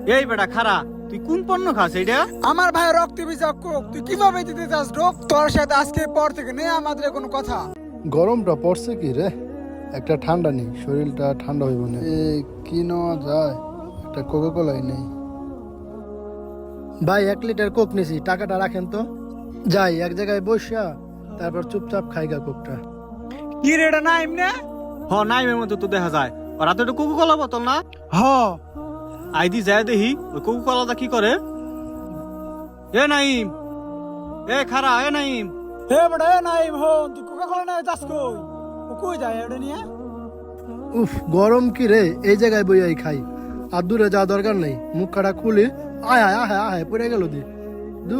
এই বেটা খারা, তুই কোন পণ্য খাস এইটা? আমার ভাই রক্ত ভিজা কোক, তুই কিভাবে দিতে চাস ঢোক? তোর সাথে আজকে পর থেকে নেই আমাদের কোনো কথা। গরমটা পড়ছে কি রে, একটা ঠান্ডা নেই, শরীরটা ঠান্ডা হইব না। কি নেওয়া যায়, একটা কোকা কোলাই নেই। ভাই 1 লিটার কোক নিছি, টাকাটা রাখেন তো। যাই এক জায়গায় বসিয়া তারপর চুপচাপ খাইগা কোকটা। কি রে এটা নাইম না? হ, নাইমের মধ্যে তো দেখা যায়। ওরা তো একটু কোকো কলা বোতল না? হ। আইদি যায় দেখি ওই কোকো কলাটা কি করে। এ নাইম, এ খারা, এ নাইম। হে বড় এ নাইম হন, তুই কোকা কোলা না চাস কই? ও কই যায় এটা নিয়ে? উফ, গরম কি রে, এই জায়গায় বইয়াই খাই। আর দূরে যাওয়া দরকার নেই, মুখ কাটা খুলি আয় আয় আয় আয় পড়ে গেল দি দু।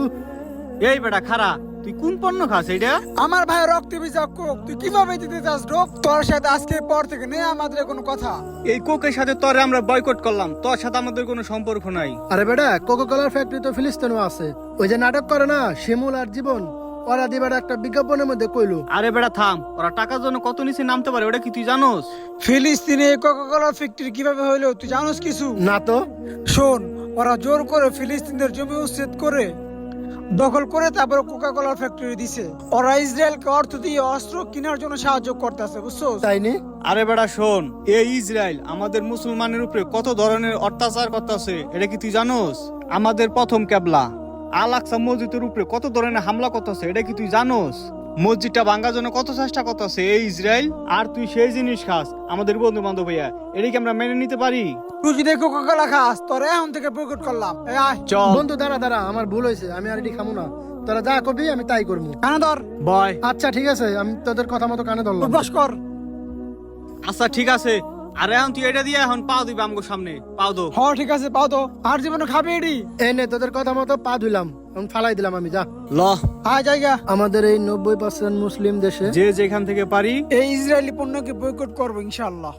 এই বেটা খারা, তুই কোন পণ্য খাস এইটা? আমার ভাই রক্ত ভিজা কোক, তুই কিভাবে দিতে চাস ঢোক? তোর সাথে আজকে পর থেকে নেই আমাদের কোনো কথা। এই কোকের সাথে তোরে আমরা বয়কট করলাম, তোর সাথে আমাদের কোনো সম্পর্ক নাই। আরে বেটা, কোকা কোলার ফ্যাক্টরি তো ফিলিস্তিনও আছে। ওই যে নাটক করে না শিমুল আর জীবন, ওরা দিবার একটা বিজ্ঞাপনের মধ্যে কইলো। আরে বেটা থাম, ওরা টাকার জন্য কত নিচে নামতে পারে ওটা কি তুই জানোস? ফিলিস্তিনে কোকা কোলা ফ্যাক্টরি কিভাবে হইলো তুই জানোস কিছু? না তো। শোন, ওরা জোর করে ফিলিস্তিনদের জমি উচ্ছেদ করে দখল করে তারপর কোকা কোলার ফ্যাক্টরি দিছে। ওরা ইসরায়েলকে অর্থ দিয়ে অস্ত্র কেনার জন্য সাহায্য করতেছে, বুঝছো? তাইনি? আরে বেটা শোন, এই ইসরায়েল আমাদের মুসলমানের উপরে কত ধরনের অত্যাচার করতেছে এটা কি তুই জানোস? আমাদের প্রথম কেবলা আল আকসা মসজিদের উপরে কত ধরনের হামলা করতেছে এটা কি তুই জানোস? মসজিদটা ভাঙার জন্য কত চেষ্টা করতেছে এই ইসরায়েল, আর তুই সেই জিনিস খাস আমাদের বন্ধু বান্ধব ভাইয়া, এটা কি আমরা মেনে নিতে পারি? তুই যদি কোকা কোলা খাস তোর এখন থেকে বয়কট করলাম। এই আয় চল বন্ধু দাঁড়া দাঁড়া, আমার ভুল হয়েছে, আমি আর এটি খামো না। তোরা যা করবি আমি তাই করবো। কানে ধর, বয়। আচ্ছা ঠিক আছে, আমি তোদের কথা মতো কানে ধরলাম। অভ্যাস কর। আচ্ছা ঠিক আছে, আরে এখন তুই এটা দিয়ে এখন পাও দিবি আমগো সামনে, পাও দো। হ ঠিক আছে, পাও তো। আর জীবনে খাবি এডি? এই নে তোদের কথা মতো পা ধুইলাম, এখন ফালাই দিলাম আমি, যা। ল, আয় জায়গা। আমাদের এই 90% মুসলিম দেশে যে যেখান থেকে পারি এই ইসরায়েলি পণ্যকে বয়কট করবো ইনশাআল্লাহ।